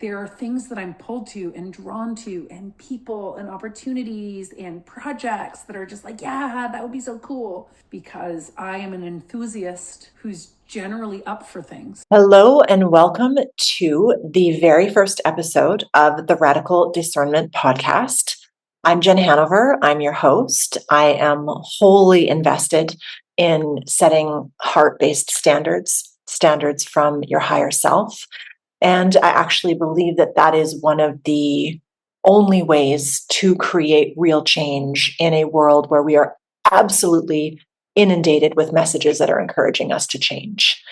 there are things that I'm pulled to and drawn to, and people and opportunities and projects that are just like, yeah, that would be so cool, because I am an enthusiast who's generally up for things. Hello and welcome to the very first episode of the Radical Discernment podcast. I'm Jen Hanover. I'm your host. I am wholly invested in setting heart-based standards from your higher self. And I actually believe that that is one of the only ways to create real change in a world where we are absolutely inundated with messages that are encouraging us to change.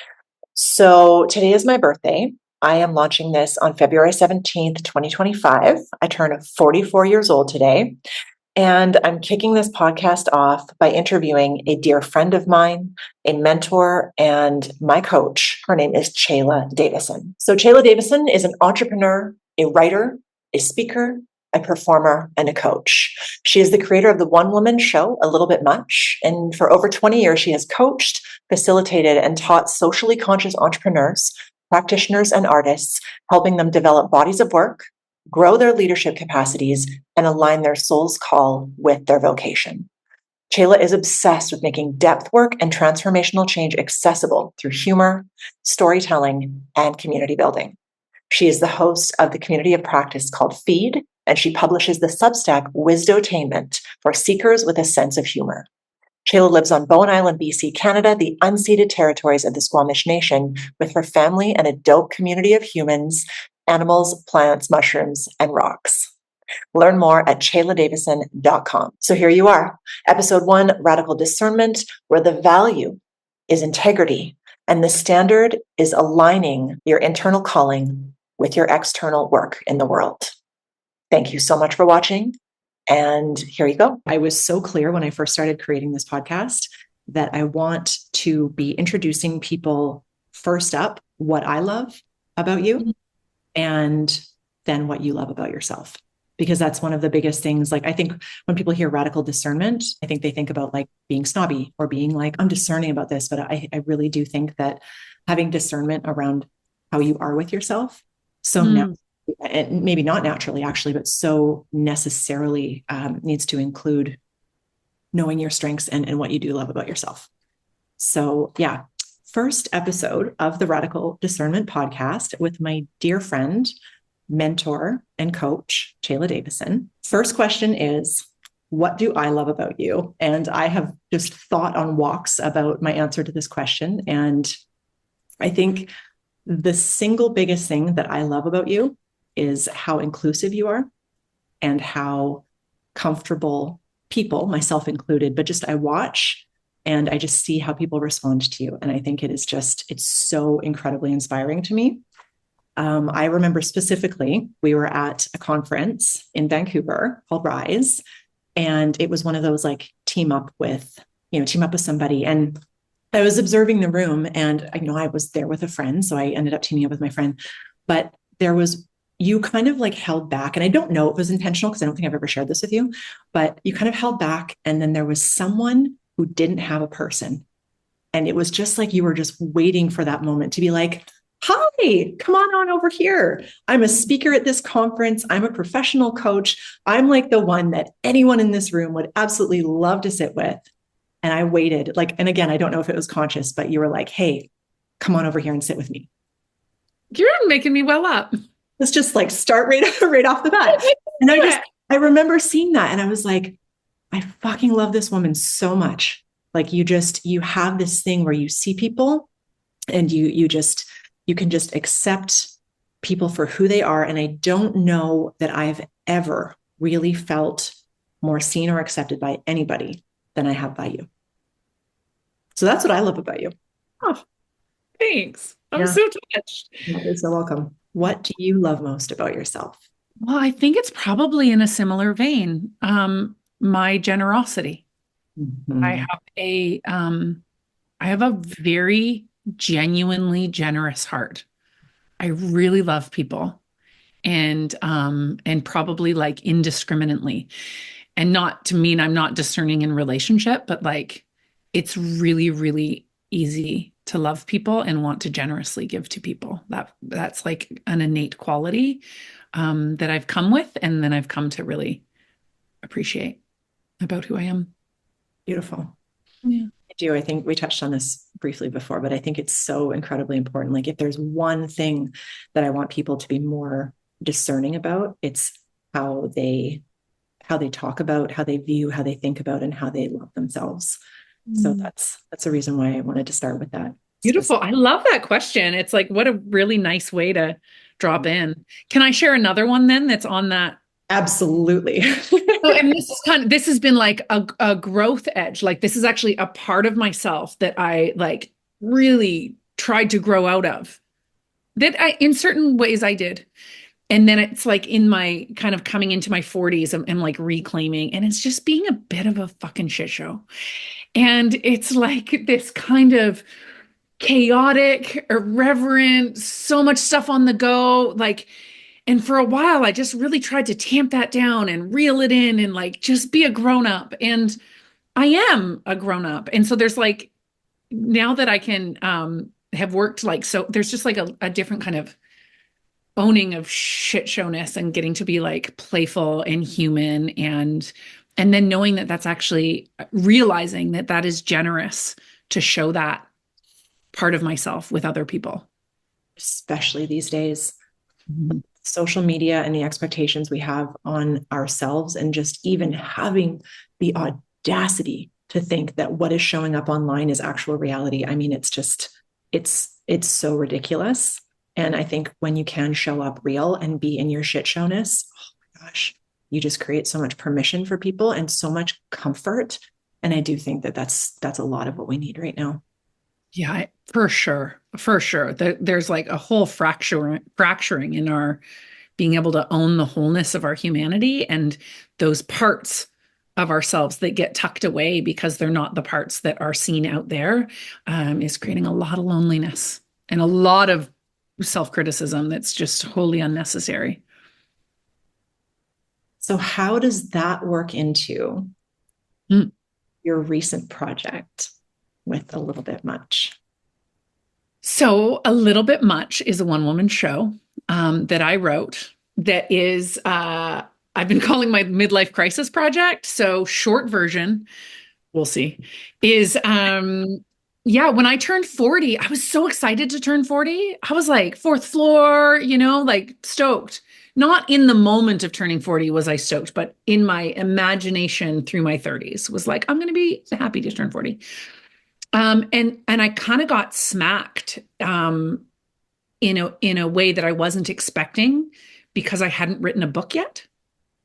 So today is my birthday. I am launching this on February 17th, 2025. I turn 44 years old today. And I'm kicking this podcast off by interviewing a dear friend of mine, a mentor, and my coach. Her name is Chela Davison. So Chela Davison is an entrepreneur, a writer, a speaker, a performer, and a coach. She is the creator of the one-woman show, A Little Bit Much. And for over 20 years, she has coached, facilitated, and taught socially conscious entrepreneurs, practitioners, and artists, helping them develop bodies of work, grow their leadership capacities, and align their soul's call with their vocation. Chela is obsessed with making depth work and transformational change accessible through humor, storytelling, and community building. She is the host of the community of practice called Feed, and she publishes the Substack Wisdotainment for seekers with a sense of humor. Chela lives on Bowen Island, BC, Canada, the unceded territories of the Squamish Nation, with her family and a dope community of humans, animals, plants, mushrooms, and rocks. Learn more at cheladavison.com. So here you are, episode 1, Radical Discernment, where the value is integrity and the standard is aligning your internal calling with your external work in the world. Thank you so much for watching. And here you go. I was so clear when I first started creating this podcast that I want to be introducing people first up what I love about you, and then what you love about yourself. Because that's one of the biggest things. Like, I think when people hear radical discernment, I think they think about like being snobby or being like, I'm discerning about this. But I really do think that having discernment around how you are with yourself, and maybe not naturally actually, but so necessarily needs to include knowing your strengths and what you do love about yourself. So yeah, first episode of the Radical Discernment podcast with my dear friend, mentor, and coach, Chela Davison. First question is, what do I love about you? And I have just thought on walks about my answer to this question. And I think the single biggest thing that I love about you is how inclusive you are and how comfortable people, myself included, but just I watch and I just see how people respond to you. And I think it's so incredibly inspiring to me. I remember specifically, we were at a conference in Vancouver called Rise. And it was one of those like team up with somebody. And I was observing the room and I was there with a friend. So I ended up teaming up with my friend, but you kind of like held back. And I don't know if it was intentional because I don't think I've ever shared this with you, but you kind of held back. And then there was someone who didn't have a person. And it was just like you were just waiting for that moment to be like, hi, come on over here. I'm a speaker at this conference. I'm a professional coach. I'm like the one that anyone in this room would absolutely love to sit with. And I waited and again, I don't know if it was conscious, but you were like, hey, come on over here and sit with me. You're making me well up. Let's just like start right off the bat. And I remember seeing that and I was like, I fucking love this woman so much. Like you have this thing where you see people and you can just accept people for who they are. And I don't know that I've ever really felt more seen or accepted by anybody than I have by you. So that's what I love about you. Oh, thanks. I'm so touched. You're so welcome. What do you love most about yourself? Well, I think it's probably in a similar vein. My generosity. Mm-hmm. I have a very genuinely generous heart. I really love people and probably like indiscriminately, and not to mean I'm not discerning in relationship, but like it's really, really easy to love people and want to generously give to people. That's like an innate quality that I've come with, and then I've come to really appreciate about who I am. Beautiful. Yeah. I do. I think we touched on this briefly before, but I think it's so incredibly important. Like, if there's one thing that I want people to be more discerning about, it's how they talk about, how they view, how they think about, and how they love themselves. So that's a reason why I wanted to start with that. Beautiful. I love that question. It's like, what a really nice way to drop in. Can I share another one then that's on that? Absolutely. So, and this has been like a growth edge. Like, this is actually a part of myself that I like really tried to grow out of, that in certain ways I did. And then it's like in my kind of coming into my 40s and like reclaiming, and it's just being a bit of a fucking shit show. And it's like this kind of chaotic, irreverent, so much stuff on the go. Like, and for a while, I just really tried to tamp that down and reel it in and like just be a grown up. And I am a grown up. And so there's like, now that I can have worked like, so there's just like a different kind of owning of shit showness and getting to be like playful and human, and then knowing that that's actually realizing that that is generous to show that part of myself with other people. Especially these days, social media and the expectations we have on ourselves, and just even having the audacity to think that what is showing up online is actual reality. I mean, it's just, it's so ridiculous. And I think when you can show up real and be in your shit showness, oh my gosh, you just create so much permission for people and so much comfort. And I do think that that's a lot of what we need right now. Yeah, for sure. For sure. There's like a whole fracturing in our being able to own the wholeness of our humanity, and those parts of ourselves that get tucked away because they're not the parts that are seen out there, is creating a lot of loneliness and a lot of self-criticism that's just wholly unnecessary. So how does that work into your recent project with A Little Bit Much? So A Little Bit Much is a one-woman show that I wrote that is, I've been calling my midlife crisis project. So short version, we'll see, is yeah, when I turned 40, I was so excited to turn 40. I was like fourth floor, like stoked. Not in the moment of turning 40 was I stoked, but in my imagination through my 30s was like, I'm going to be happy to turn 40. And I kind of got smacked in a way that I wasn't expecting, because I hadn't written a book yet.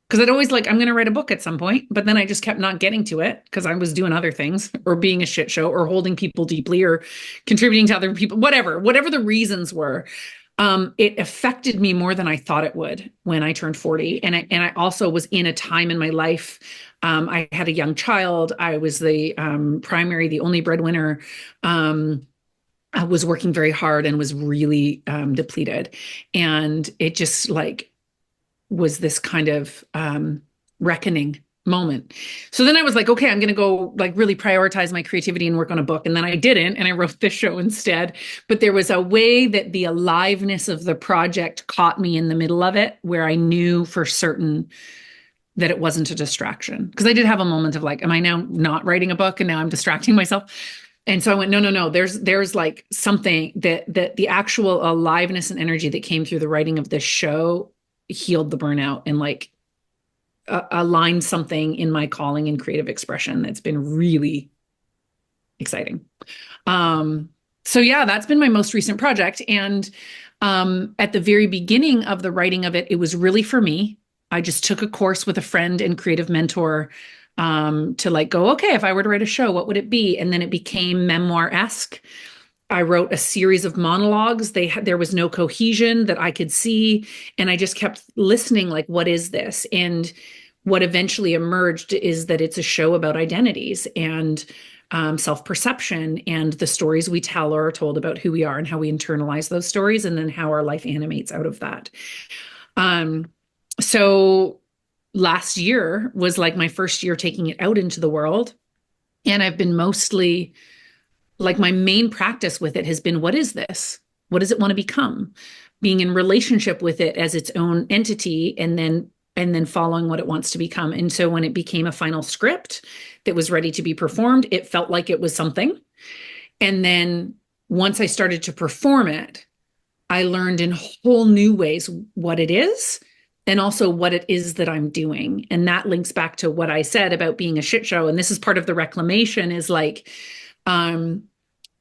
Because I'd always like, I'm going to write a book at some point, but then I just kept not getting to it because I was doing other things, or being a shit show, or holding people deeply, or contributing to other people, whatever the reasons were. It affected me more than I thought it would when I turned 40. And I also was in a time in my life. I had a young child. I was the only breadwinner. I was working very hard and was really depleted. And it just like was this kind of reckoning moment. So then I was like, okay, I'm going to go like really prioritize my creativity and work on a book. And then I didn't, and I wrote this show instead. But there was a way that the aliveness of the project caught me in the middle of it, where I knew for certain that it wasn't a distraction. Because I did have a moment of like, am I now not writing a book and now I'm distracting myself? And so I went, no. There's like something that the actual aliveness and energy that came through the writing of this show healed the burnout and like aligned something in my calling and creative expression that's been really exciting. So yeah, that's been my most recent project. And at the very beginning of the writing of it, it was really for me. I just took a course with a friend and creative mentor to like go, okay, if I were to write a show, what would it be? And then it became memoir-esque. I wrote a series of monologues. There was no cohesion that I could see. And I just kept listening, like, what is this? And what eventually emerged is that it's a show about identities and self-perception, and the stories we tell or are told about who we are and how we internalize those stories, and then how our life animates out of that. So last year was like my first year taking it out into the world. And I've been mostly like my main practice with it has been, what is this? What does it want to become? Being in relationship with it as its own entity, and then following what it wants to become. And so when it became a final script that was ready to be performed, it felt like it was something. And then once I started to perform it, I learned in whole new ways what it is and also what it is that I'm doing. And that links back to what I said about being a shit show. And this is part of the reclamation, is like,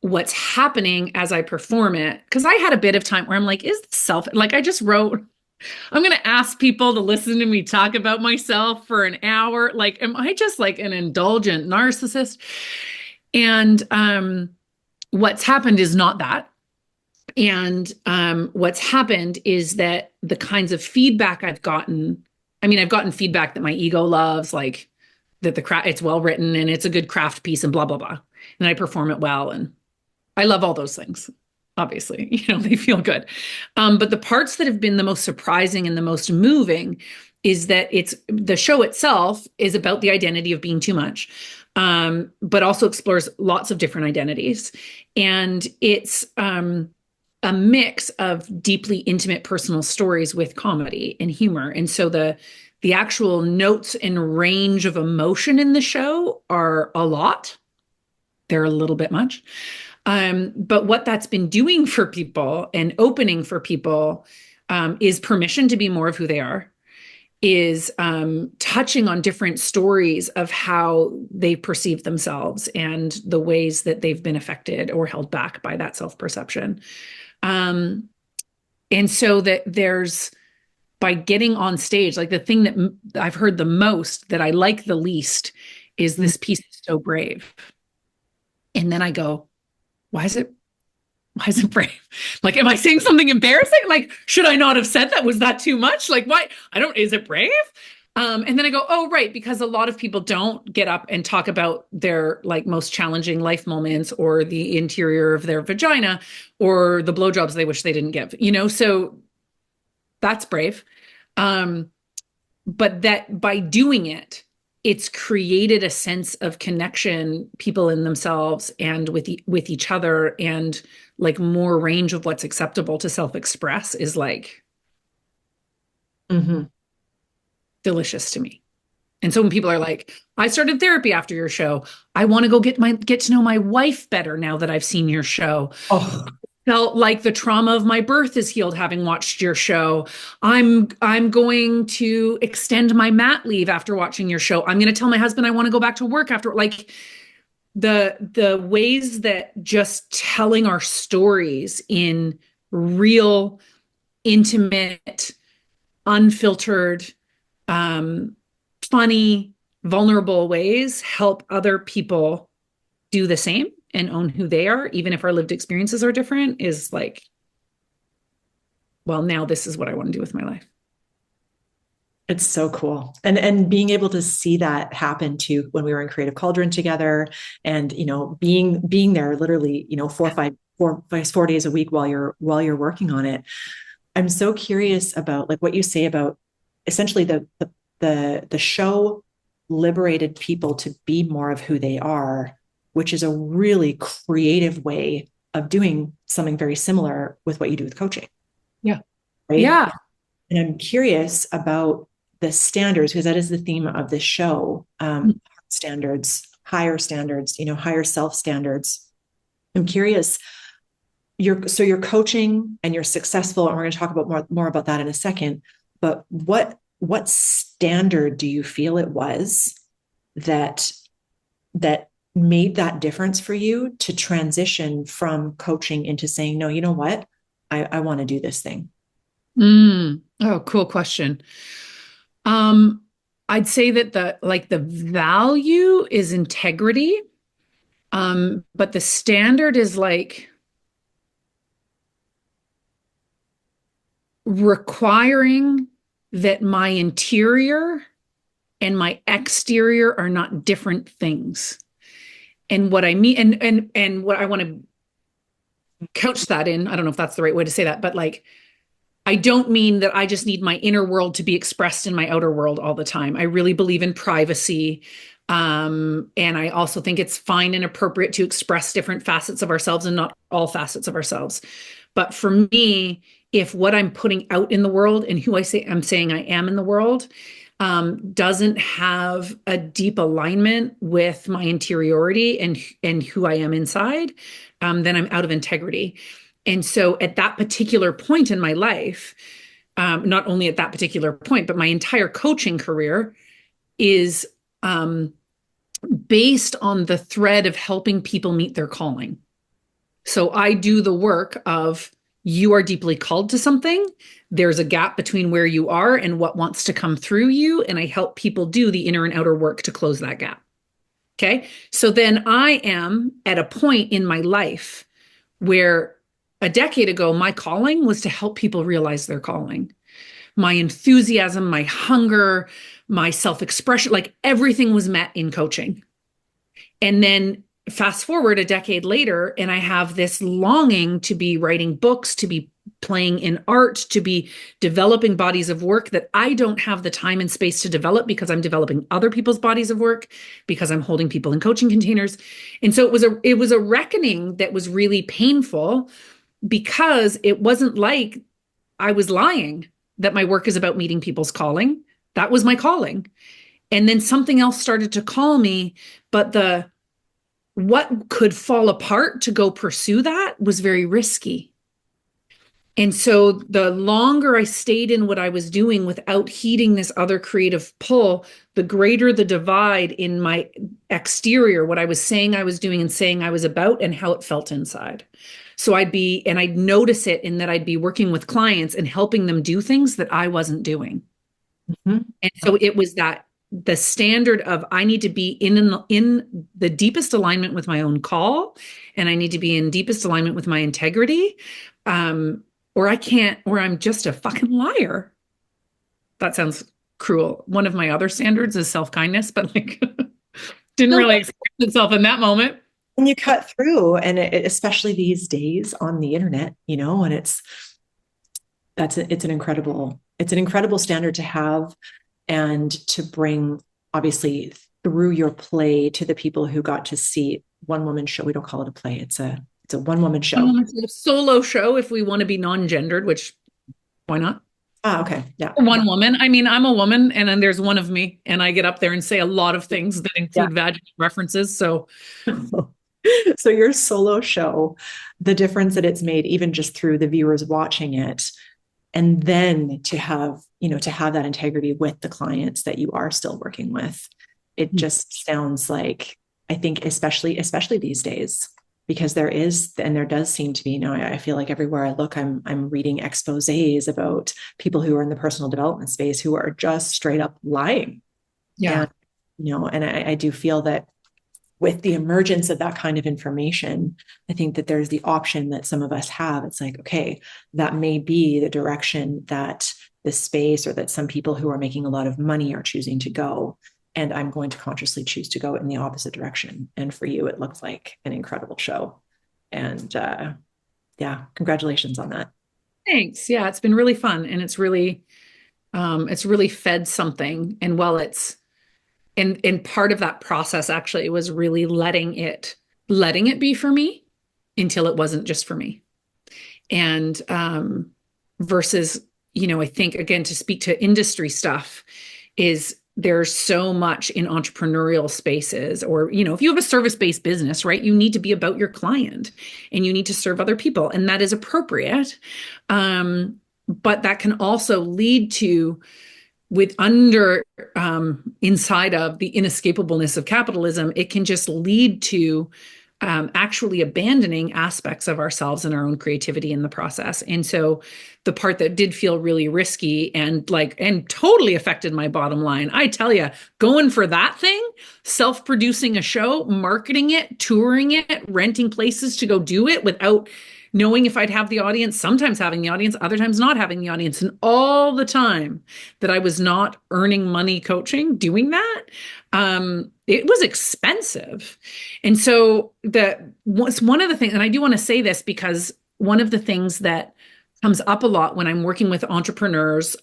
what's happening as I perform it. Cause I had a bit of time where I'm like, is this like I just wrote, I'm going to ask people to listen to me talk about myself for an hour. Like, am I just like an indulgent narcissist? And what's happened is not that. And what's happened is that the kinds of feedback I've gotten, I mean, I've gotten feedback that my ego loves, like that it's well written and it's a good craft piece and blah, blah, blah. And I perform it well. And I love all those things. Obviously, they feel good. But the parts that have been the most surprising and the most moving is that the show itself is about the identity of being too much, but also explores lots of different identities. And it's a mix of deeply intimate personal stories with comedy and humor. And so the actual notes and range of emotion in the show are a lot. They're a little bit much. But what that's been doing for people and opening for people is permission to be more of who they are, is touching on different stories of how they perceive themselves and the ways that they've been affected or held back by that self-perception. And so that by getting on stage, like the thing that I've heard the most that I like the least is this piece is so brave. And then I go, why is it brave? Like, am I saying something embarrassing? Like, should I not have said that? Was that too much? Like, why? Is it brave? And then I go, oh, right. Because a lot of people don't get up and talk about their like most challenging life moments or the interior of their vagina or the blowjobs they wish they didn't give, so that's brave. But that by doing it, it's created a sense of connection, people in themselves and with each other, and like more range of what's acceptable to self-express is like delicious to me. And so when people are like, I started therapy after your show, I want to go get to know my wife better now that I've seen your show. Oh, Felt like the trauma of my birth is healed having watched your show. I'm going to extend my mat leave after watching your show. I'm going to tell my husband I want to go back to work after, like the ways that just telling our stories in real, intimate, unfiltered, funny, vulnerable ways help other people do the same and own who they are, even if our lived experiences are different, is like, well, now this is what I want to do with my life. it's so cool. And being able to see that happen too when we were in Creative Cauldron together, and being there literally 4 days a week while you're working on it. I'm so curious about like what you say about essentially the show liberated people to be more of who they are, which is a really creative way of doing something very similar with what you do with coaching. Yeah. Right. Yeah. And I'm curious about the standards, because that is the theme of this show. Standards, higher standards, higher self standards. I'm curious, you're coaching and you're successful, and we're going to talk about more about that in a second. But what standard do you feel it was that made that difference for you to transition from coaching into saying, no, you know what? I want to do this thing. Oh, cool question. I'd say that the value is integrity. But the standard is like requiring that my interior and my exterior are not different things. And what I mean, and what I want to couch that in, I don't know if that's the right way to say that, but like, I don't mean that I just need my inner world to be expressed in my outer world all the time. I really believe in privacy. And I also think it's fine and appropriate to express different facets of ourselves and not all facets of ourselves. But for me, if what I'm putting out in the world and who I'm saying I am in the world, doesn't have a deep alignment with my interiority and who I am inside, then I'm out of integrity. And so at that particular point in my life, not only at that particular point, but my entire coaching career is based on the thread of helping people meet their calling. So I do the work of, you are deeply called to something. There's a gap between where you are and what wants to come through you. And I help people do the inner and outer work to close that gap. Okay. So then I am at a point in my life where a decade ago, my calling was to help people realize their calling. My enthusiasm, my hunger, my self-expression, like everything was met in coaching. And then fast forward a decade later, and I have this longing to be writing books, to be playing in art, to be developing bodies of work that I don't have the time and space to develop because I'm developing other people's bodies of work, because I'm holding people in coaching containers. And so it was a reckoning that was really painful, because it wasn't like I was lying that my work is about meeting people's calling. That was my calling. And then something else started to call me, but what could fall apart to go pursue that was very risky. And so the longer I stayed in what I was doing without heeding this other creative pull, the greater the divide in my exterior, what I was saying I was doing and saying I was about, and how it felt inside. So I'd notice it in that I'd be working with clients and helping them do things that I wasn't doing. Mm-hmm. And so it was the standard of, I need to be in the deepest alignment with my own call, and I need to be in deepest alignment with my integrity, or I'm just a fucking liar. That sounds cruel. One of my other standards is self-kindness, but didn't really express itself in that moment. And you cut through, and especially these days on the internet, and it's an incredible standard to have, and to bring, obviously, through your play to the people who got to see one woman show. We don't call it a play. It's a one woman show. It's a solo show if we want to be non-gendered, which why not? Okay. Yeah. One woman. I mean, I'm a woman, and then there's one of me, and I get up there and say a lot of things that include vaginal references. So your solo show, the difference that it's made, even just through the viewers watching it, and then to have that integrity with the clients that you are still working with, it just sounds like, I think, especially these days, because there does seem to be, I feel like everywhere I look, I'm reading exposés about people who are in the personal development space who are just straight up lying. Yeah. And I do feel that with the emergence of that kind of information, I think that there's the option that some of us have. It's like, okay, that may be the direction that the space, or that some people who are making a lot of money, are choosing to go. And I'm going to consciously choose to go in the opposite direction. And for you, it looks like an incredible show. And congratulations on that. Thanks. Yeah, it's been really fun, and it's really fed something. And while and part of that process actually was really letting it be for me until it wasn't just for me. And versus, I think, again, to speak to industry stuff, is there's so much in entrepreneurial spaces, or, if you have a service-based business, right, you need to be about your client and you need to serve other people, and that is appropriate. But that can also lead to, inside of the inescapableness of capitalism, it can just lead to actually abandoning aspects of ourselves and our own creativity in the process. And so the part that did feel really risky and totally affected my bottom line, I tell you, going for that thing, self-producing a show, marketing it, touring it, renting places to go do it without knowing if I'd have the audience, sometimes having the audience, other times not having the audience. And all the time that I was not earning money coaching, doing that, it was expensive. And so one of the things, and I do want to say this because one of the things that comes up a lot when I'm working with entrepreneurs,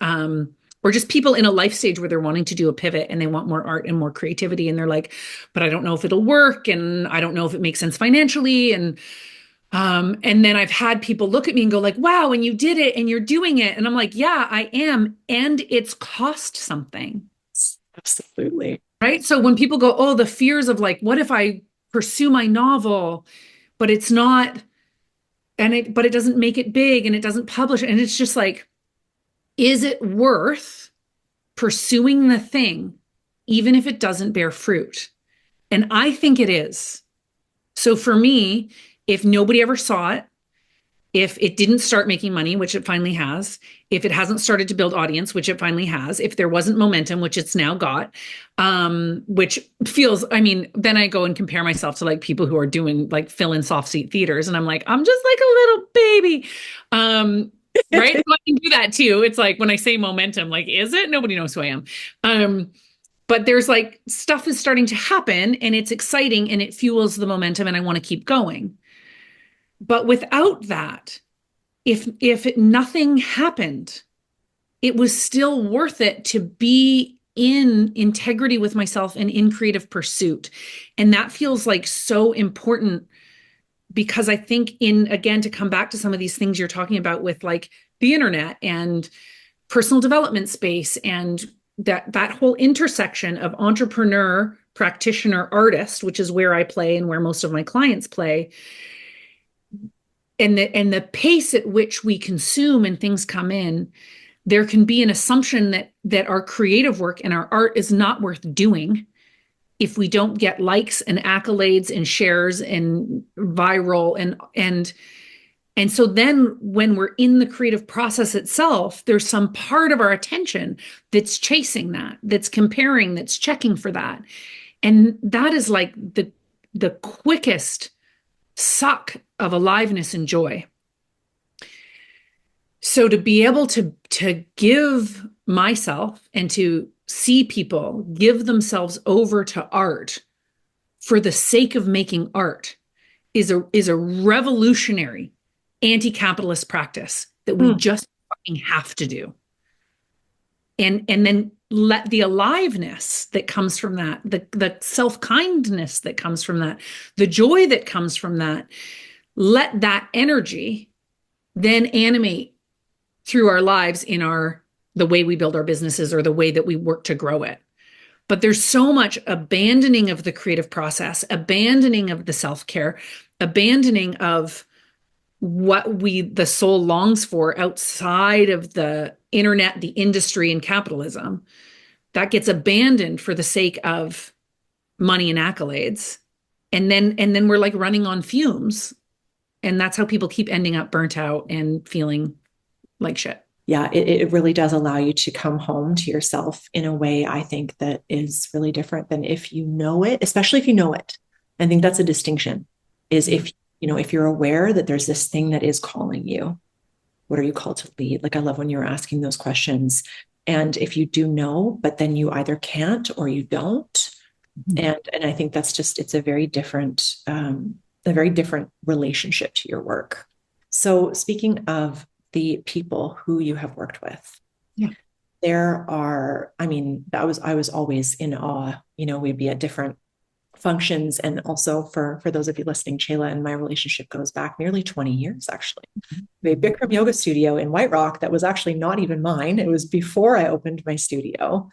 or just people in a life stage where they're wanting to do a pivot and they want more art and more creativity. And they're like, but I don't know if it'll work. And I don't know if it makes sense financially. And then I've had people look at me and go like, wow, and you did it and you're doing it. And I'm like, yeah, I am. And it's cost something. Absolutely. Right. So when people go, oh, the fears of like, what if I pursue my novel, but it's not, but it doesn't make it big and it doesn't publish. And it's just like, is it worth pursuing the thing, even if it doesn't bear fruit? And I think it is. So for me, if nobody ever saw it, if it didn't start making money, which it finally has, if it hasn't started to build audience, which it finally has, if there wasn't momentum, which it's now got, which feels, I mean, then I go and compare myself to like people who are doing like fill in soft seat theaters. And I'm like, I'm just like a little baby. Right. So I can do that too. It's like when I say momentum, like, is it? Nobody knows who I am. But there's like stuff is starting to happen and it's exciting and it fuels the momentum and I want to keep going. But without that, if nothing happened, it was still worth it to be in integrity with myself and in creative pursuit. And that feels like so important because I think again, to come back to some of these things you're talking about with like the internet and personal development space and that whole intersection of entrepreneur, practitioner, artist, which is where I play and where most of my clients play. And the pace at which we consume and things come in, there can be an assumption that our creative work and our art is not worth doing if we don't get likes and accolades and shares and viral and so then when we're in the creative process itself, there's some part of our attention that's chasing that, that's comparing, that's checking for that. And that is like the quickest suck of aliveness and joy. So to be able to give myself and to see people give themselves over to art for the sake of making art is a revolutionary anti-capitalist practice that we just fucking have to do. And then let the aliveness that comes from that, the self-kindness that comes from that, the joy that comes from that, let that energy then animate through our lives in the way we build our businesses or the way that we work to grow it. But there's so much abandoning of the creative process, abandoning of the self-care, abandoning of what the soul longs for outside of the internet, the industry, and capitalism. That gets abandoned for the sake of money and accolades. And then we're like running on fumes. And that's how people keep ending up burnt out and feeling like shit. Yeah, it really does allow you to come home to yourself in a way, I think, that is really different than if you know it, especially if you know it. I think that's a distinction, is if you're aware that there's this thing that is calling you, what are you called to lead? Like, I love when you're asking those questions. And if you do know, but then you either can't or you don't. And I think that's just, it's a very different relationship to your work. So speaking of the people who you have worked with, there are, I was always in awe. We'd be at different functions. And also for those of you listening, Chela and my relationship goes back nearly 20 years, actually. We have a Bikram yoga studio in White Rock that was actually not even mine. It was before I opened my studio.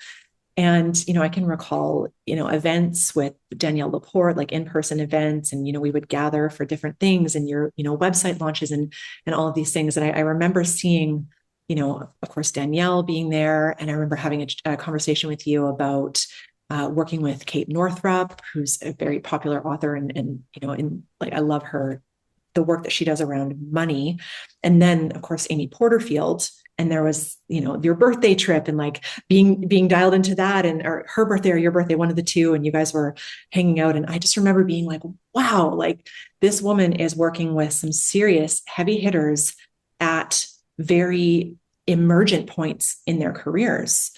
And, I can recall, events with Danielle Laporte, like in-person events. And, we would gather for different things and your, website launches and all of these things. And I remember seeing, of course, Danielle being there. And I remember having a conversation with you about working with Kate Northrup, who's a very popular author. And I love the work that she does around money. And then, of course, Amy Porterfield. And there was, your birthday trip and like being dialed into that, or her birthday or your birthday, one of the two, and you guys were hanging out. And I just remember being like, wow, like this woman is working with some serious heavy hitters at very emergent points in their careers.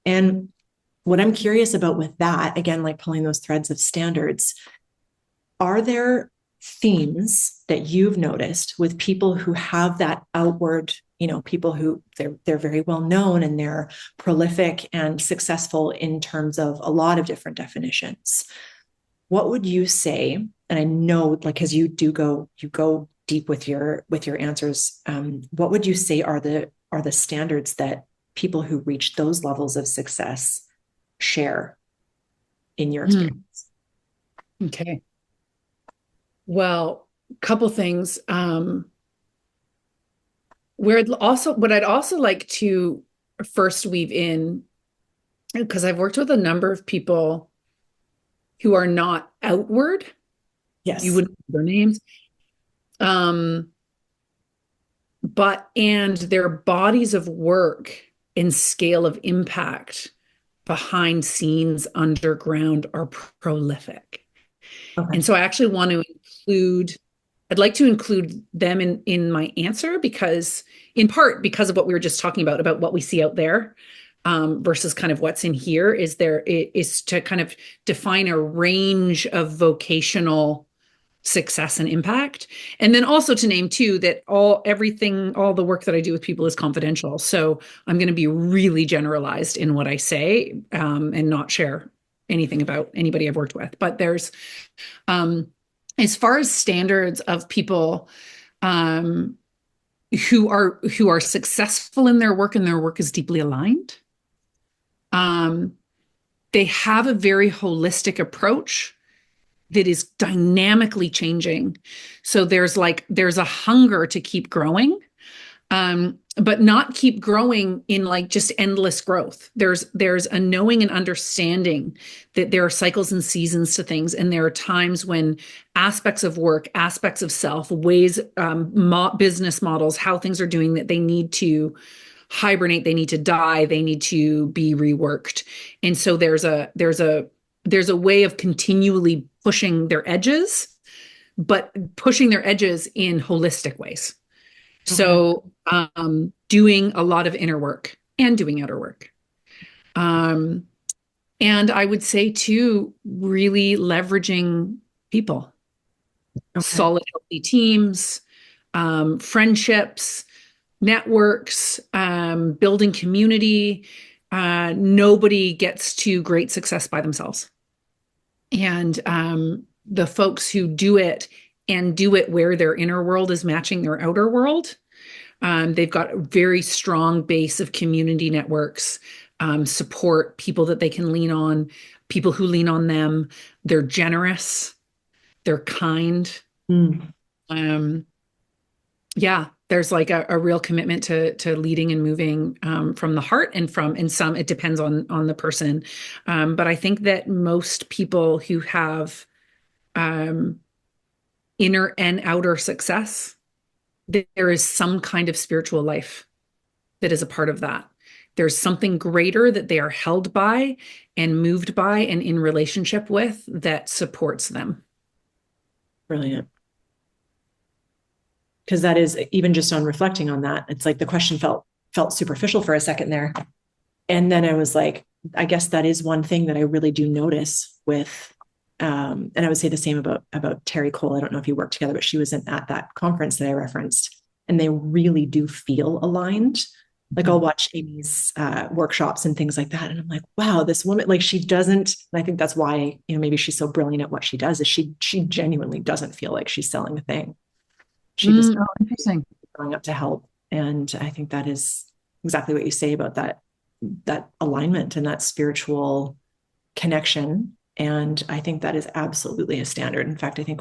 And what I'm curious about with that, again, like pulling those threads of standards, are there themes that you've noticed with people who have that outward, people who they're very well known and they're prolific and successful in terms of a lot of different definitions. What would you say? And I know, like, because you go deep with your answers. What would you say are the standards that people who reach those levels of success share in your experience? Okay. Well, a couple things. What I'd also like to first weave in, because I've worked with a number of people who are not outward. Yes. You wouldn't know their names. And their bodies of work and scale of impact behind scenes underground are prolific. Okay. And so I actually want to I'd like to include them in my answer because, in part, because of what we were just talking about what we see out there versus kind of what's in here, is to kind of define a range of vocational success and impact. And then also to name too that all the work that I do with people is confidential. So I'm going to be really generalized in what I say and not share anything about anybody I've worked with. But there's as far as standards of people who are successful in their work and their work is deeply aligned, they have a very holistic approach that is dynamically changing. So there's a hunger to keep growing, but not keep growing in like just endless growth. There's a knowing and understanding that there are cycles and seasons to things. And there are times when aspects of work, aspects of self, ways, business models, how things are doing, that they need to hibernate, they need to die, they need to be reworked. And so there's a way of continually pushing their edges, but pushing their edges in holistic ways. Okay. So doing a lot of inner work and doing outer work. And I would say too, really leveraging people, okay. Solid, healthy teams, friendships, networks, building community. Nobody gets to great success by themselves. And the folks who do it and do it where their inner world is matching their outer world, they've got a very strong base of community networks, support, people that they can lean on, people who lean on them. They're generous, they're kind. Yeah, there's like a real commitment to leading and moving from the heart, and some, it depends on the person. But I think that most people who have inner and outer success, there is some kind of spiritual life that is a part of that. There's something greater that they are held by and moved by and in relationship with that supports them. Brilliant. Because that is, even just on reflecting on that, it's like the question felt superficial for a second there. And then I was like, I guess that is one thing that I really do notice with, and I would say the same about Terry Cole. I don't know if you worked together, but she was at that conference that I referenced, and they really do feel aligned. Like I'll watch Amy's workshops and things like that, and I'm like, wow, this woman, like she doesn't, and I think that's why, maybe she's so brilliant at what she does, is she genuinely doesn't feel like she's selling a thing. She just interesting. Going up to help. And I think that is exactly what you say about that alignment and that spiritual connection. And I think that is absolutely a standard. In fact, I think,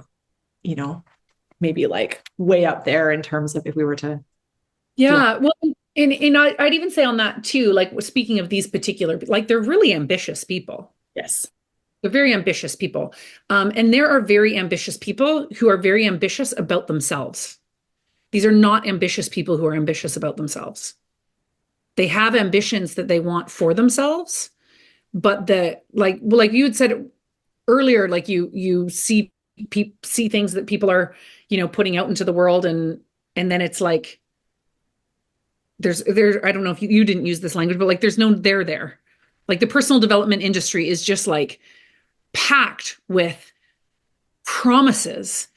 maybe like way up there in terms of if we were to. Yeah. Well, and I'd even say on that too, like speaking of these particular, like they're really ambitious people. Yes. They're very ambitious people. And there are very ambitious people who are very ambitious about themselves. These are not ambitious people who are ambitious about themselves. They have ambitions that they want for themselves, but like you had said earlier, like you see things that people are, putting out into the world, and then it's like, there's, I don't know if you didn't use this language, but like, there's no there. Like the personal development industry is just like packed with promises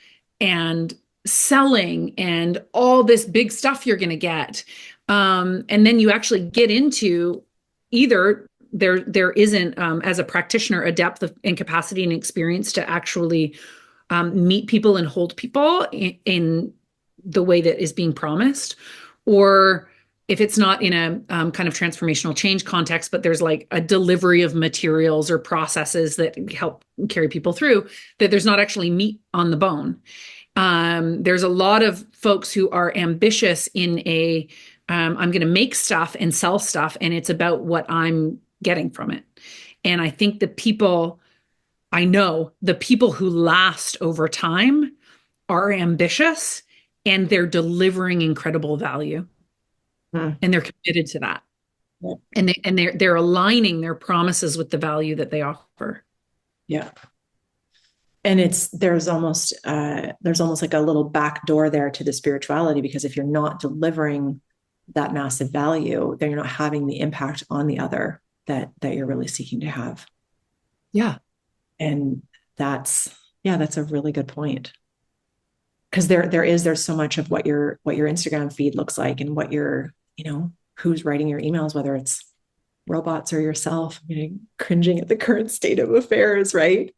and selling and all this big stuff you're going to get. And then you actually get into either there isn't, as a practitioner, a depth of and capacity and experience to actually meet people and hold people in the way that is being promised, or if it's not in a kind of transformational change context, but there's like a delivery of materials or processes that help carry people through, that there's not actually meat on the bone. There's a lot of folks who are ambitious in a, I'm going to make stuff and sell stuff, and it's about what I'm getting from it. And I think I know the people who last over time are ambitious and they're delivering incredible value. And they're committed to that. Yeah. And they're aligning their promises with the value that they offer. Yeah. And there's almost like a little back door there to the spirituality, because if you're not delivering that massive value, then you're not having the impact on the other that you're really seeking to have. Yeah. And that's a really good point. Because there's so much of what your Instagram feed looks like, and what who's writing your emails, whether it's robots or yourself. Cringing at the current state of affairs, right?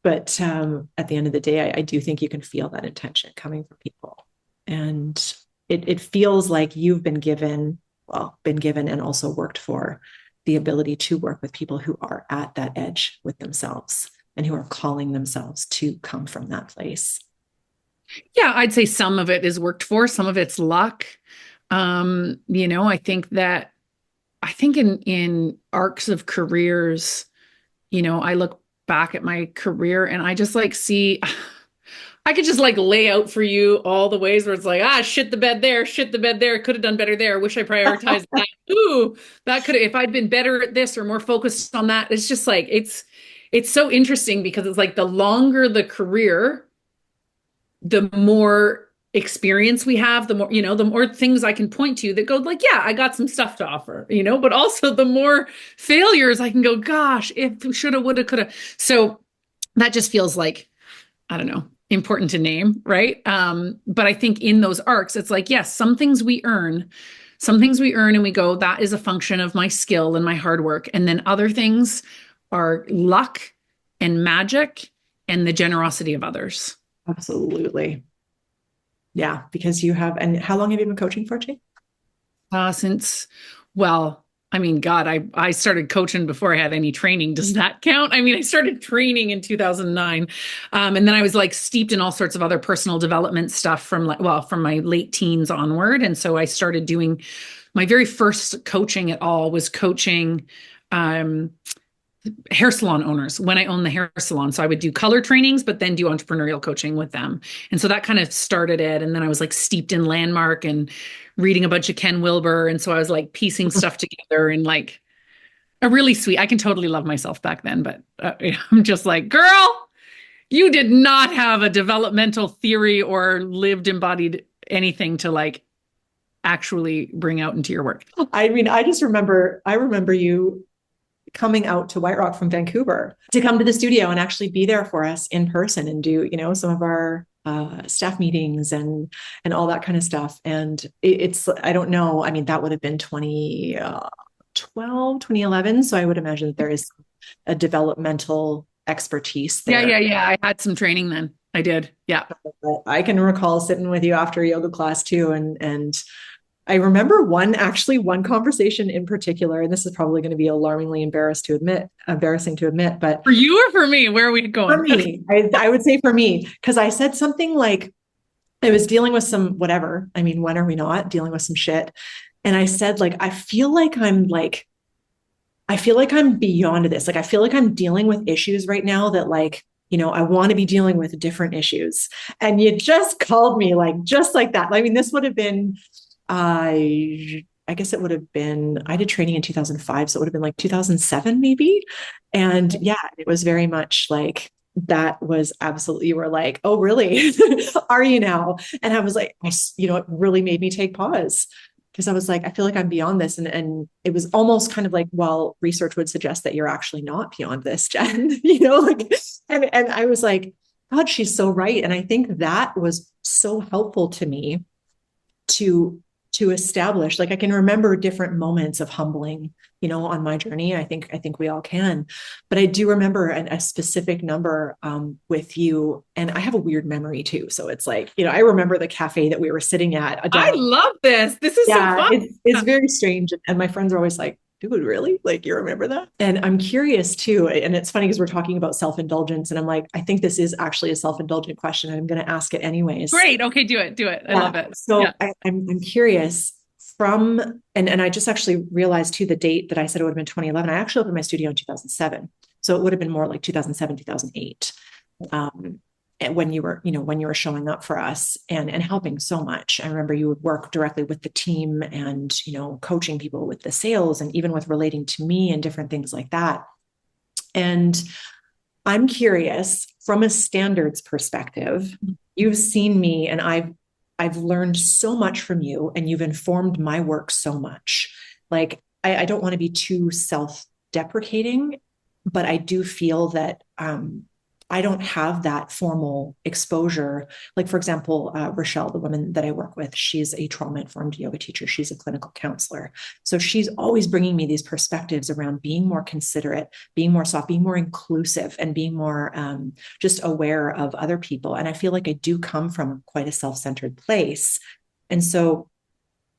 But at the end of the day, I do think you can feel that intention coming from people. And it feels like you've been given and also worked for the ability to work with people who are at that edge with themselves and who are calling themselves to come from that place. Yeah, I'd say some of it is worked for, some of it's luck. I think in arcs of careers, I look back at my career and I just like see, I could just like lay out for you all the ways where it's like, shit the bed there, could have done better there, wish I prioritized that. Ooh, that could have, if I'd been better at this or more focused on that. It's just like, it's so interesting, because it's like the longer the career, the more experience we have, the more things I can point to that go like, yeah, I got some stuff to offer, but also the more failures I can go, gosh, if shoulda, woulda, coulda. So that just feels like, I don't know, important to name, right? But I think in those arcs, it's like, yes, some things we earn and we go, that is a function of my skill and my hard work. And then other things are luck and magic and the generosity of others. Absolutely. Yeah, because and how long have you been coaching for, Jane? I started coaching before I had any training. Does that count? I started training in 2009. And then I was like steeped in all sorts of other personal development stuff from my late teens onward. And so I started doing, my very first coaching at all was coaching, hair salon owners when I owned the hair salon. So I would do color trainings, but then do entrepreneurial coaching with them. And so that kind of started it. And then I was like steeped in Landmark and reading a bunch of Ken Wilber. And so I was like piecing stuff together and like a really sweet, I can totally love myself back then, but I'm just like, girl, you did not have a developmental theory or embodied anything to like actually bring out into your work. I remember you coming out to White Rock from Vancouver to come to the studio and actually be there for us in person and do, some of our staff meetings and all that kind of stuff. And it's, I don't know, that would have been 2012, 2011. So I would imagine that there is a developmental expertise there. Yeah. I had some training then. I did. Yeah. I can recall sitting with you after a yoga class too. And I remember one conversation in particular, and this is probably going to be alarmingly embarrassing to admit, but for you or for me, where are we going? For me, I would say for me, because I said something like, I was dealing with some whatever. When are we not dealing with some shit? And I said, like, I feel like I'm beyond this. Like, I feel like I'm dealing with issues right now that like, I want to be dealing with different issues. And you just called me like, just like that. This would have been, I guess it would have been, I did training in 2005. So it would have been like 2007 maybe. And yeah, it was very much like, that was absolutely, you were like, oh, really? Are you now? And I was like, it really made me take pause, because I was like, I feel like I'm beyond this. And it was almost kind of like, well, research would suggest that you're actually not beyond this, Jen, and I was like, God, she's so right. And I think that was so helpful to me to to establish, like I can remember different moments of humbling, on my journey. I think we all can, but I do remember a specific number with you, and I have a weird memory too. So it's like, I remember the cafe that we were sitting at. I love this. This is so fun. It's very strange. And my friends are always like, dude, really? Like, you remember that? And I'm curious too. And it's funny because we're talking about self-indulgence. And I'm like, I think this is actually a self-indulgent question. And I'm going to ask it anyways. Great. Okay, do it. I love it. So I'm curious and I just actually realized too, the date that I said it would have been 2011. I actually opened my studio in 2007. So it would have been more like 2007, 2008. And when you were showing up for us and helping so much. I remember you would work directly with the team and, coaching people with the sales and even with relating to me and different things like that. And I'm curious, from a standards perspective, you've seen me and I've learned so much from you, and you've informed my work so much. Like, I don't want to be too self-deprecating, but I do feel that I don't have that formal exposure. Like, for example, Rochelle, the woman that I work with, she's a trauma-informed yoga teacher. She's a clinical counselor. So she's always bringing me these perspectives around being more considerate, being more soft, being more inclusive, and being more just aware of other people. And I feel like I do come from quite a self-centered place. And so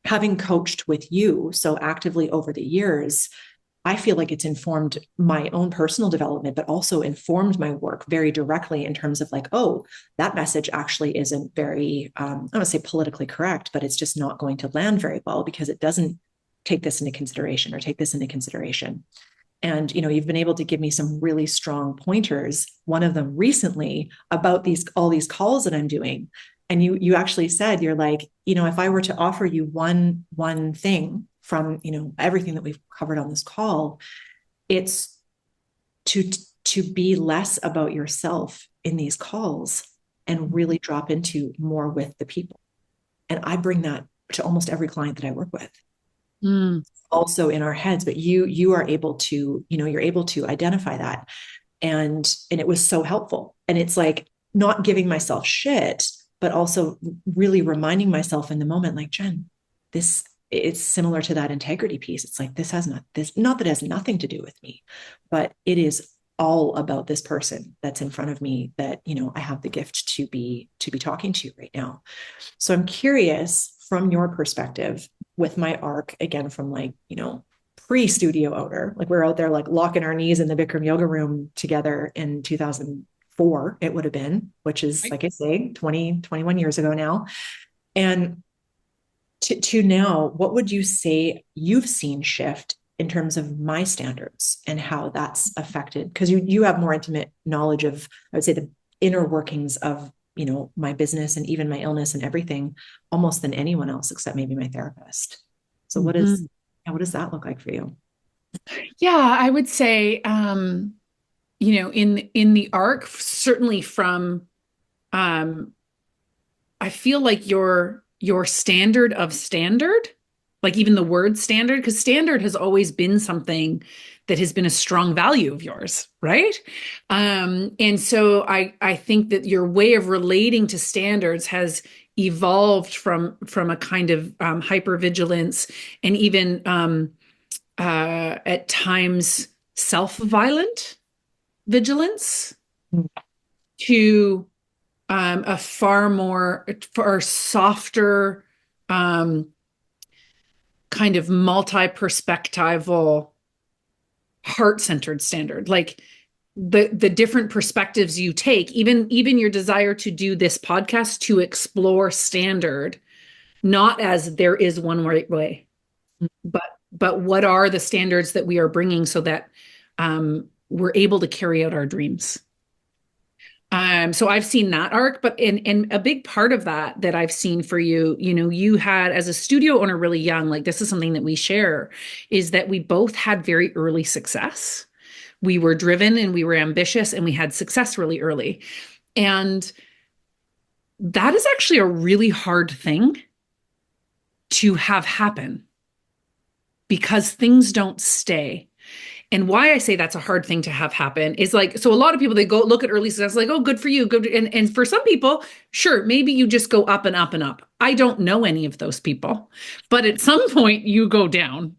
having coached with you so actively over the years, I feel like it's informed my own personal development, but also informed my work very directly in terms of like, oh, that message actually isn't very, I don't want to say politically correct, but it's just not going to land very well because it doesn't take this into consideration or take this into consideration. And, you've been able to give me some really strong pointers. One of them recently about all these calls that I'm doing. And you actually said, you're like, if I were to offer you one thing from, everything that we've covered on this call, it's to be less about yourself in these calls and really drop into more with the people. And I bring that to almost every client that I work with. Also in our heads, but you are able to, you're able to identify that. And it was so helpful. And it's like not giving myself shit, but also really reminding myself in the moment, like, Jen, it's similar to that integrity piece. It's like, not that it has nothing to do with me, but it is all about this person that's in front of me that, I have the gift to be talking to right now. So I'm curious from your perspective with my arc, again, from like, pre-studio owner, like we're out there like locking our knees in the Bikram yoga room together in 2004, it would have been, which is, like I say, 21 years ago now. And to now, what would you say you've seen shift in terms of my standards and how that's affected? Because you have more intimate knowledge of, I would say, the inner workings of, my business and even my illness and everything, almost than anyone else, except maybe my therapist. So what does that look like for you? Yeah, I would say, in the arc, certainly from, I feel like your standard of standard, like even the word standard, because standard has always been something that has been a strong value of yours, right? And so I think that your way of relating to standards has evolved from a kind of hypervigilance and even at times self-violent vigilance to a far softer kind of multi-perspectival heart-centered standard. Like the different perspectives you take, even your desire to do this podcast to explore standard, not as there is one right way, but what are the standards that we are bringing so that we're able to carry out our dreams. So I've seen that arc, but in a big part of that I've seen for you, you had as a studio owner really young, like this is something that we share, is that we both had very early success. We were driven and we were ambitious and we had success really early. And that is actually a really hard thing to have happen because things don't stay. And why I say that's a hard thing to have happen is like, so a lot of people, they go look at early success, like, oh, good for you. Good. And for some people, sure, maybe you just go up and up and up. I don't know any of those people, but at some point you go down,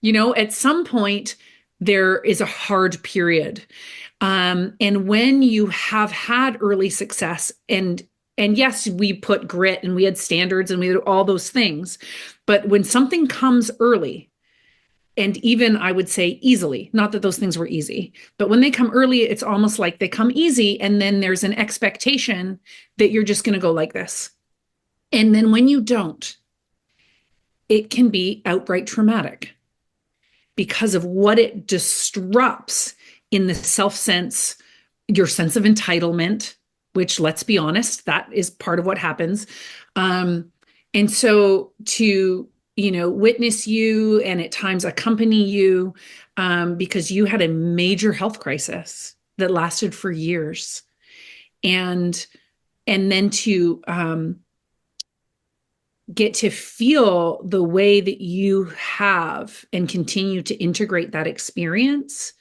at some point there is a hard period. And when you have had early success and yes, we put grit and we had standards and we had all those things, but when something comes early, and even I would say easily, not that those things were easy, but when they come early, it's almost like they come easy. And then there's an expectation that you're just going to go like this. And then when you don't, it can be outright traumatic because of what it disrupts in the self-sense, your sense of entitlement, which, let's be honest, that is part of what happens. And so to witness you and at times accompany you because you had a major health crisis that lasted for years. And then to get to feel the way that you have and continue to integrate that experience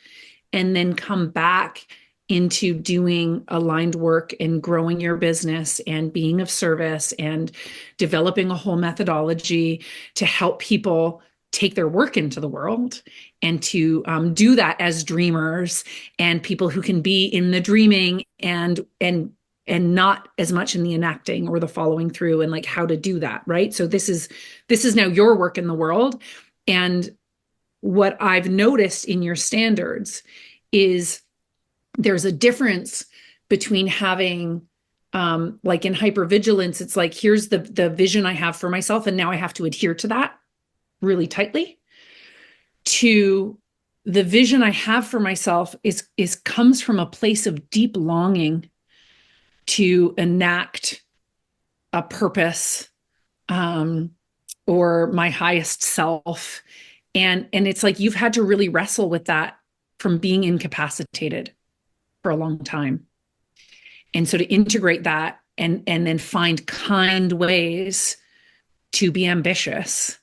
and then come back into doing aligned work and growing your business and being of service and developing a whole methodology to help people take their work into the world and to do that as dreamers and people who can be in the dreaming and not as much in the enacting or the following through and like how to do that, right? So this is now your work in the world. And what I've noticed in your standards is there's a difference between having, like in hypervigilance, it's like, here's the vision I have for myself, and now I have to adhere to that really tightly. To the vision I have for myself is comes from a place of deep longing to enact a purpose, or my highest self. And it's like, you've had to really wrestle with that from being incapacitated for a long time. And so to integrate that and then find kind ways to be ambitious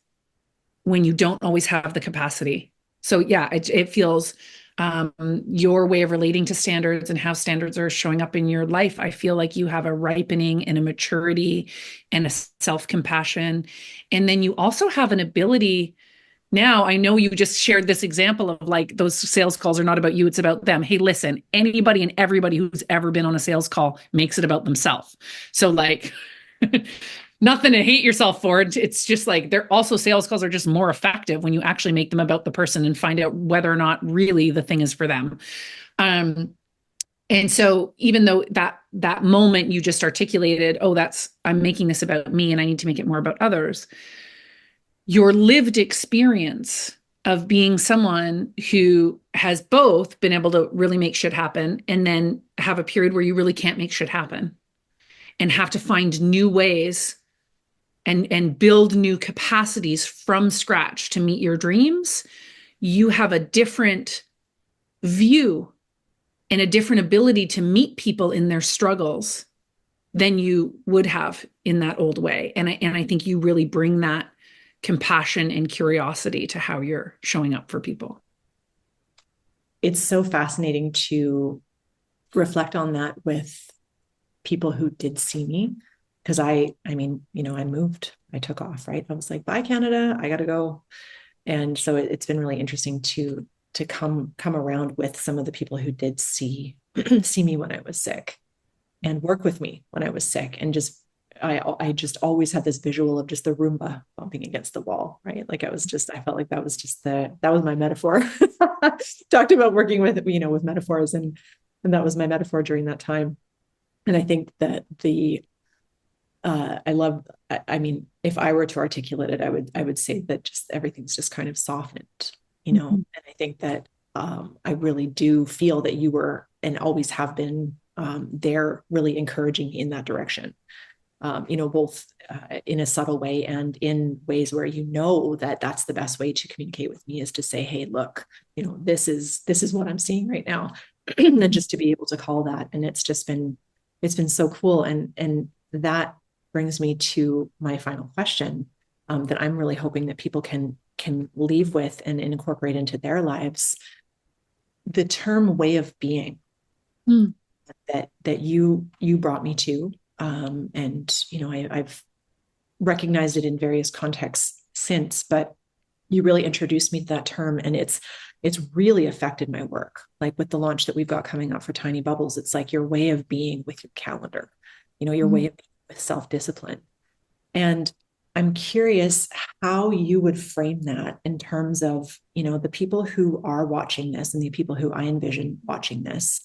when you don't always have the capacity. So yeah, it feels your way of relating to standards and how standards are showing up in your life. I feel like you have a ripening and a maturity and a self-compassion. And then you also have an ability. Now, I know you just shared this example of like those sales calls are not about you, it's about them. Hey, listen, anybody and everybody who's ever been on a sales call makes it about themselves. So like nothing to hate yourself for. It's just like they're also sales calls are just more effective when you actually make them about the person and find out whether or not really the thing is for them. And so even though that moment you just articulated, I'm making this about me and I need to make it more about others. Your lived experience of being someone who has both been able to really make shit happen and then have a period where you really can't make shit happen and have to find new ways and build new capacities from scratch to meet your dreams, you have a different view and a different ability to meet people in their struggles than you would have in that old way. And I think you really bring that compassion and curiosity to how you're showing up for people. It's so fascinating to reflect on that with people who did see me. Because I moved, I took off, right? I was like, bye, Canada, I got to go. And so it's been really interesting to come around with some of the people who did see me when I was sick and work with me when I was sick. And I just always had this visual of just the Roomba bumping against the wall, right? Like I felt like that was my metaphor. Talked about working with metaphors and that was my metaphor during that time. And I think that if I were to articulate it, I would say that just everything's just kind of softened, mm-hmm. And I think that I really do feel that you were and always have been there really encouraging me in that direction. Both in a subtle way and in ways where that that's the best way to communicate with me is to say, hey, look, this is what I'm seeing right now. And just to be able to call that. And it's been so cool. And that brings me to my final question that I'm really hoping that people can leave with and incorporate into their lives. the term way of being Mm. that you brought me to, and I've recognized it in various contexts since, but you really introduced me to that term, and it's really affected my work. Like with the launch that we've got coming up for Tiny Bubbles, it's like your way of being with your calendar, your way of being with self-discipline. And I'm curious how you would frame that in terms of, the people who are watching this and the people who I envision watching this.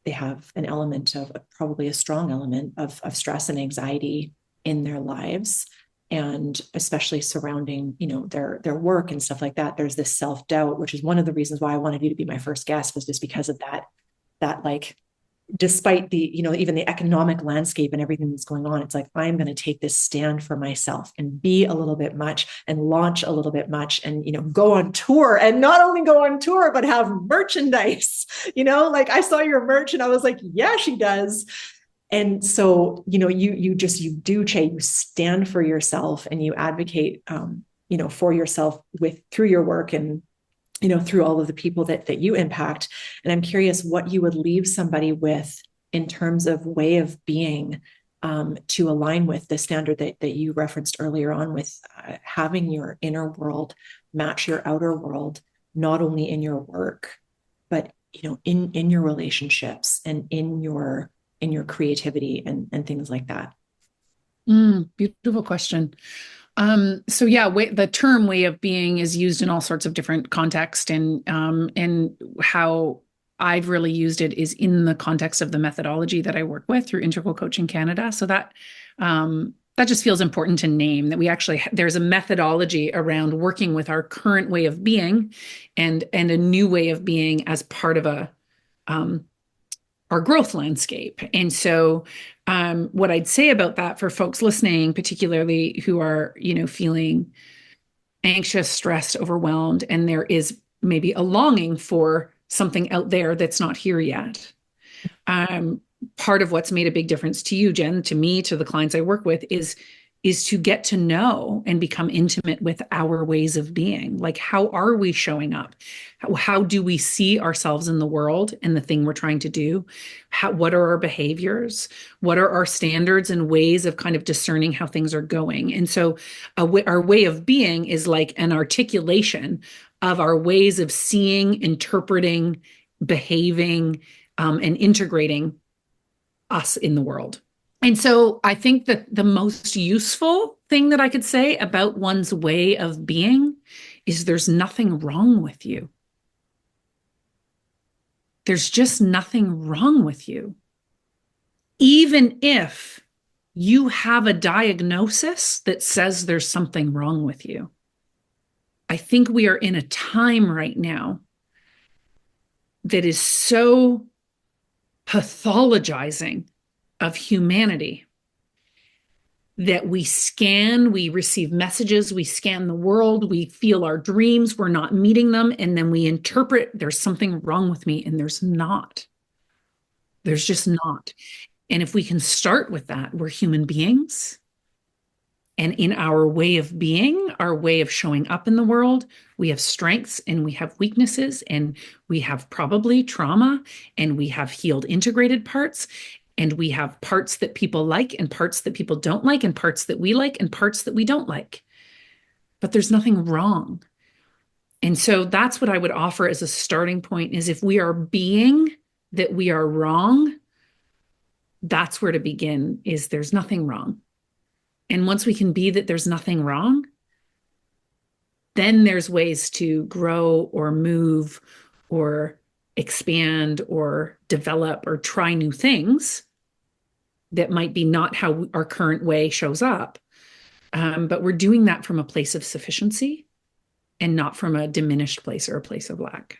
They have an element of, probably a strong element of stress and anxiety in their lives, and especially surrounding, their work and stuff like that. There's this self-doubt, which is one of the reasons why I wanted you to be my first guest, was just because of that like, despite the, even the economic landscape and everything that's going on, it's like, I'm going to take this stand for myself and be a little bit much and launch a little bit much and, go on tour, and not only go on tour, but have merchandise, like I saw your merch and I was like, yeah, she does. And so, you do, Che, you stand for yourself and you advocate, for yourself through your work and, through all of the people that you impact. And I'm curious what you would leave somebody with in terms of way of being, to align with the standard that you referenced earlier on, with having your inner world match your outer world, not only in your work, but, in your relationships and in your creativity and things like that. Beautiful question. So yeah, the term way of being is used in all sorts of different contexts, and how I've really used it is in the context of the methodology that I work with through Integral Coaching Canada. So that just feels important to name, that we actually, there's a methodology around working with our current way of being and a new way of being as part of our growth landscape. And so what I'd say about that for folks listening, particularly who are, feeling anxious, stressed, overwhelmed, and there is maybe a longing for something out there that's not here yet. Part of what's made a big difference to you, Jen, to me, to the clients I work with, is to get to know and become intimate with our ways of being. Like, how are we showing up? How do we see ourselves in the world and the thing we're trying to do? What are our behaviors? What are our standards and ways of kind of discerning how things are going? And so our way of being is like an articulation of our ways of seeing, interpreting, behaving, and integrating us in the world. And so I think that the most useful thing that I could say about one's way of being is there's nothing wrong with you. There's just nothing wrong with you. Even if you have a diagnosis that says there's something wrong with you. I think we are in a time right now that is so pathologizing of humanity, that we receive messages, we scan the world, we feel our dreams, we're not meeting them, and then we interpret there's something wrong with me, and there's not. There's just not. And if we can start with that, we're human beings. And in our way of being, our way of showing up in the world, we have strengths and we have weaknesses, and we have probably trauma, and we have healed integrated parts. And we have parts that people like and parts that people don't like, and parts that we like and parts that we don't like. But there's nothing wrong. And so that's what I would offer as a starting point, is if we are being that we are wrong, that's where to begin, is there's nothing wrong. And once we can be that there's nothing wrong, then there's ways to grow or move or expand or develop or try new things that might be not how our current way shows up. But we're doing that from a place of sufficiency and not from a diminished place or a place of lack.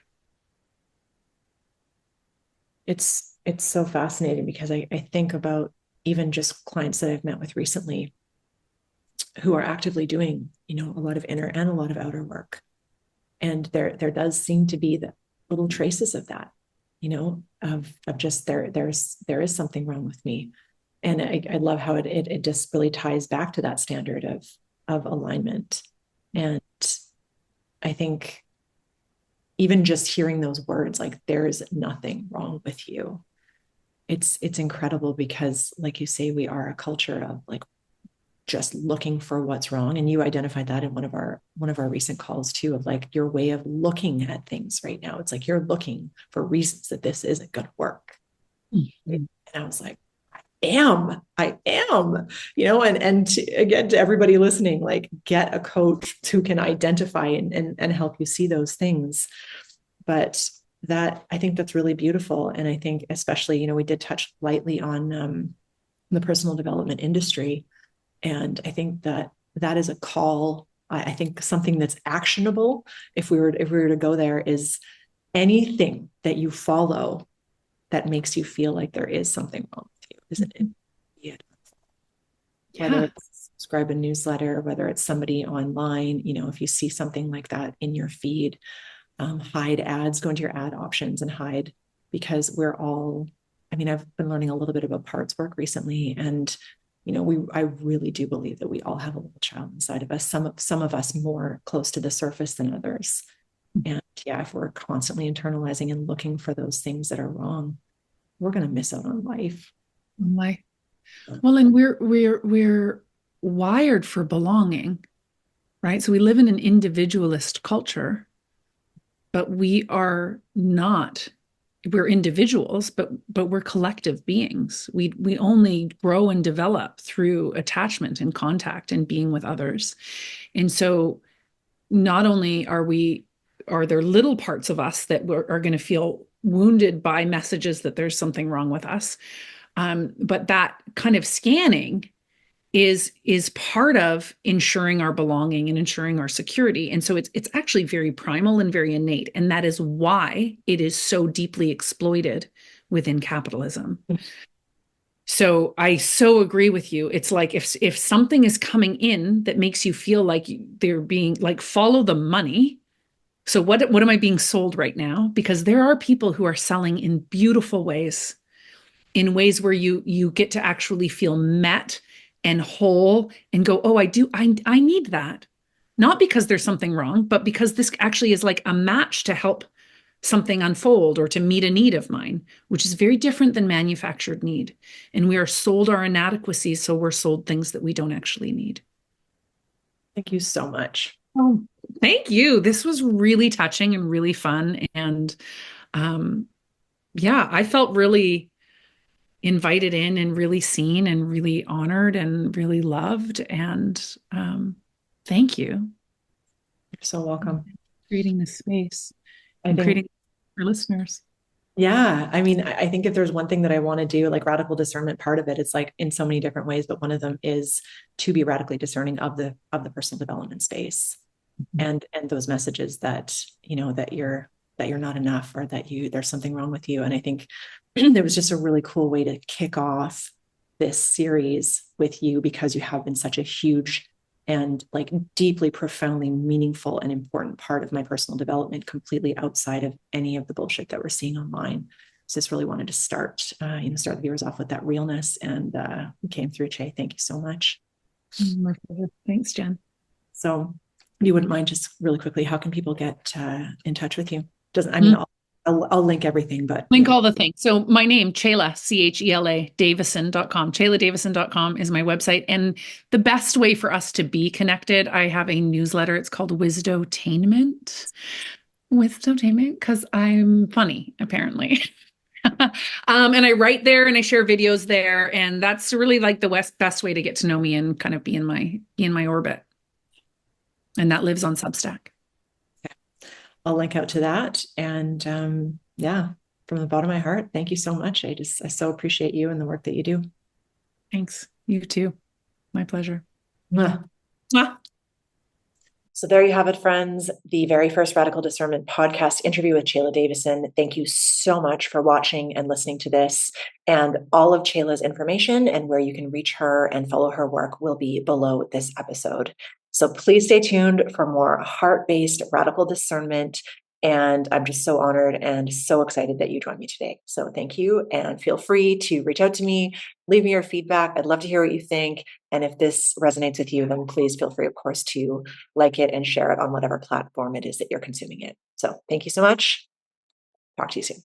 It's so fascinating, because I think about even just clients that I've met with recently who are actively doing, a lot of inner and a lot of outer work. And there does seem to be the little traces of that, of just there is something wrong with me. And I love how it just really ties back to that standard of alignment. And I think, even just hearing those words, like, there's nothing wrong with you. It's incredible because, like you say, we are a culture of like just looking for what's wrong. And you identified that in one of our recent calls too, of like your way of looking at things right now. It's like you're looking for reasons that this isn't going to work. Mm-hmm. And I was like, I am, again, to everybody listening, like, get a coach who can identify and help you see those things. But that, I think that's really beautiful. And I think especially, we did touch lightly on the personal development industry. And I think that is a call. I think something that's actionable, if we were to go there, is anything that you follow that makes you feel like there is something wrong with you, isn't it? Yeah. Whether it's subscribe a newsletter, whether it's somebody online, if you see something like that in your feed, hide ads, go into your ad options and hide, because I've been learning a little bit about parts work recently, and I really do believe that we all have a little child inside of us. Some of us more close to the surface than others. And yeah, if we're constantly internalizing and looking for those things that are wrong, we're going to miss out on life. Well, and we're wired for belonging, right? So we live in an individualist culture, but we are not. We're individuals, but we're collective beings. We only grow and develop through attachment and contact and being with others. And so not only are there little parts of us that are going to feel wounded by messages that there's something wrong with us, but that kind of scanning is part of ensuring our belonging and ensuring our security. And so it's actually very primal and very innate. And that is why it is so deeply exploited within capitalism. So I so agree with you. It's like if something is coming in that makes you feel like they're being like, follow the money. So what am I being sold right now? Because there are people who are selling in beautiful ways, in ways where you get to actually feel met and whole and go, oh, I need that. Not because there's something wrong, but because this actually is like a match to help something unfold or to meet a need of mine, which is very different than manufactured need. And we are sold our inadequacies, so we're sold things that we don't actually need. Thank you so much. Oh, thank you. This was really touching and really fun. And I felt really invited in and really seen and really honored and really loved. And thank you. You're so welcome. Creating this space and creating for listeners. Yeah. I think if there's one thing that I want to do, like radical discernment, part of it, it's like in so many different ways, but one of them is to be radically discerning of the personal development space. Mm-hmm. and those messages that, that you're not enough, or that there's something wrong with you. And I think there was just a really cool way to kick off this series with you, because you have been such a huge and like deeply, profoundly meaningful and important part of my personal development, completely outside of any of the bullshit that we're seeing online. So just really wanted to start the viewers off with that realness, and we came through. Che, thank you so much. My pleasure. Thanks, Jen. So you wouldn't mind just really quickly, how can people get in touch with you? I'll link everything, but link all the things. So my name, Chela, Chela, Davison.com. ChelaDavison.com is my website. And the best way for us to be connected, I have a newsletter. It's called Wisdotainment, because I'm funny, apparently. And I write there and I share videos there. And that's really like the best way to get to know me and kind of be in my orbit. And that lives on Substack. I'll link out to that. And from the bottom of my heart, thank you so much. I so appreciate you and the work that you do. Thanks. You too. My pleasure. Mwah. Mwah. So there you have it, friends. The very first Radical Discernment podcast interview with Chela Davison. Thank you so much for watching and listening to this. And all of Chela's information and where you can reach her and follow her work will be below this episode. So please stay tuned for more heart-based radical discernment And I'm just so honored and so excited that you joined me today. So thank you. And feel free to reach out to me, leave me your feedback. I'd love to hear what you think. And if this resonates with you, then please feel free, of course, to like it and share it on whatever platform it is that you're consuming it. So thank you so much. Talk to you soon.